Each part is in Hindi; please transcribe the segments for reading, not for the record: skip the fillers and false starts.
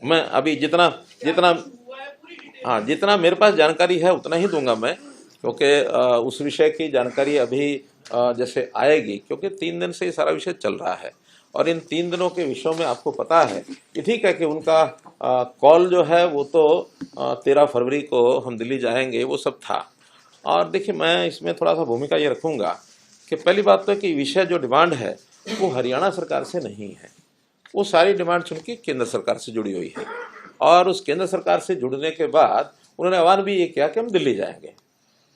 मैं अभी जितना जितना हाँ जितना मेरे पास जानकारी है उतना ही दूंगा मैं, क्योंकि उस विषय की जानकारी अभी जैसे आएगी, क्योंकि 3 दिन से ये सारा विषय चल रहा है और इन 3 दिनों के विषयों में आपको पता है कि ठीक है कि उनका कॉल जो है वो तो 13 फरवरी को हम दिल्ली जाएंगे, वो सब था। और देखिए मैं इसमें थोड़ा सा भूमिका ये रखूँगा कि पहली बात तो कि विषय जो डिमांड है वो हरियाणा सरकार से नहीं है, वो सारी डिमांड चूंकि केंद्र सरकार से जुड़ी हुई है और उस केंद्र सरकार से जुड़ने के बाद उन्होंने आह्वान भी ये किया कि हम दिल्ली जाएंगे।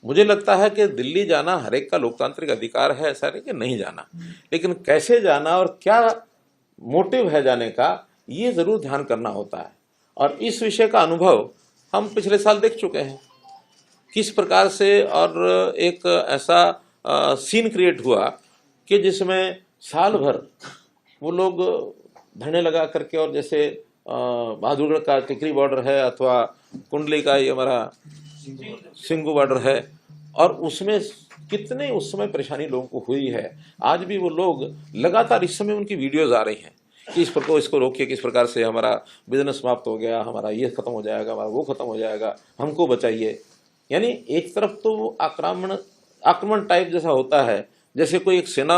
मुझे लगता है कि दिल्ली जाना हर एक का लोकतांत्रिक अधिकार है, ऐसा नहीं कि नहीं जाना, लेकिन कैसे जाना और क्या मोटिव है जाने का ये जरूर ध्यान करना होता है। और इस विषय का अनुभव हम पिछले साल देख चुके हैं किस प्रकार से, और एक ऐसा सीन क्रिएट हुआ कि जिसमें साल भर वो लोग धरने लगा करके, और जैसे बहादुरगढ़ का टिकरी बॉर्डर है अथवा कुंडली का ये हमारा सिंगू बॉर्डर है, और उसमें कितने उस समय परेशानी लोगों को हुई है। आज भी वो लोग लगातार इस समय उनकी वीडियोज आ रही हैं कि इस प्रकार इसको रोकिए, किस प्रकार से हमारा बिजनेस समाप्त हो गया, हमारा ये खत्म हो जाएगा, हमारा वो खत्म हो जाएगा, हमको बचाइए। यानी एक तरफ तो वो आक्रमण टाइप जैसा होता है, जैसे कोई एक सेना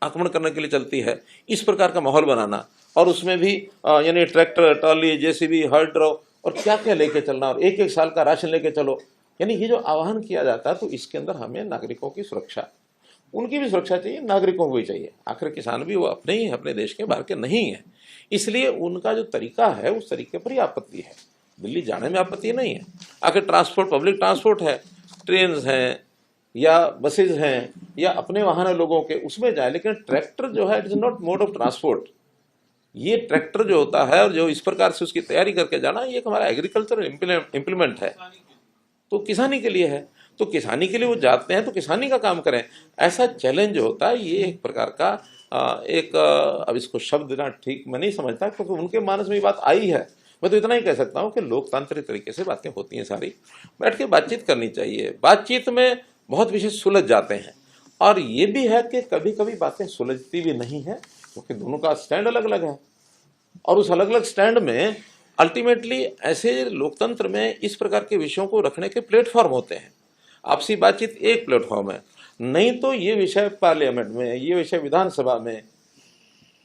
आक्रमण करने के लिए चलती है, इस प्रकार का माहौल बनाना, और उसमें भी यानी ट्रैक्टर, ट्रॉली, जेसीबी, हर्ड और क्या क्या लेके चलना, और एक एक साल का राशन लेके चलो। यानी ये जो आह्वान किया जाता है, तो इसके अंदर हमें नागरिकों की सुरक्षा, उनकी भी सुरक्षा चाहिए, नागरिकों को भी चाहिए। आखिर किसान भी वो अपने ही, अपने देश के बाहर के नहीं है, इसलिए उनका जो तरीका है उस तरीके पर ही आपत्ति है। दिल्ली जाने में आपत्ति नहीं है। आखिर ट्रांसपोर्ट, पब्लिक ट्रांसपोर्ट है, ट्रेन हैं या बसेज हैं या अपने वाहन है लोगों के, उसमें जाए, लेकिन ट्रैक्टर जो है it is not mode of transport. ये ट्रैक्टर जो होता है और जो इस प्रकार से उसकी तैयारी करके जाना, ये हमारा एग्रीकल्चर इम्प्लीमेंट है, तो किसानी के लिए है, तो किसानी के लिए वो जाते हैं तो किसानी का काम करें। ऐसा चैलेंज जो होता है, ये एक प्रकार का अब इसको शब्द देना ठीक मैं नहीं समझता, क्योंकि उनके मानस में ये बात आई है। मैं तो इतना ही कह सकता हूँ कि लोकतांत्रिक तरीके से बातें होती हैं, सारी बैठ के बातचीत करनी चाहिए। बातचीत में बहुत विषय सुलझ जाते हैं, और ये भी है कि कभी कभी बातें सुलझती भी नहीं है, क्योंकि दोनों का स्टैंड अलग अलग है, और उस अलग अलग स्टैंड में अल्टीमेटली ऐसे लोकतंत्र में इस प्रकार के विषयों को रखने के प्लेटफॉर्म होते हैं। आपसी बातचीत एक प्लेटफॉर्म है, नहीं तो ये विषय पार्लियामेंट में, ये विषय विधानसभा में,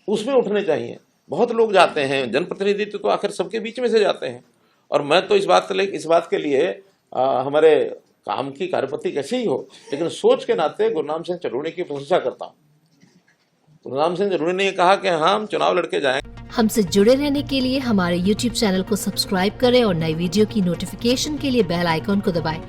उसमें उठने चाहिए। बहुत लोग जाते हैं, जनप्रतिनिधित्व तो आखिर सबके बीच में से जाते हैं, और मैं तो इस बात के लिए हमारे काम की कार्यपद्धति कैसी ही हो, लेकिन सोच के नाते गुरनाम सिंह चरूड़ी की प्रशंसा करता हूँ। गुरनाम सिंह चरूड़ी ने कहा कि हाँ, हम चुनाव लड़के जाएंगे। हमसे जुड़े रहने के लिए हमारे YouTube चैनल को सब्सक्राइब करें और नई वीडियो की नोटिफिकेशन के लिए बेल आइकॉन को दबाएं।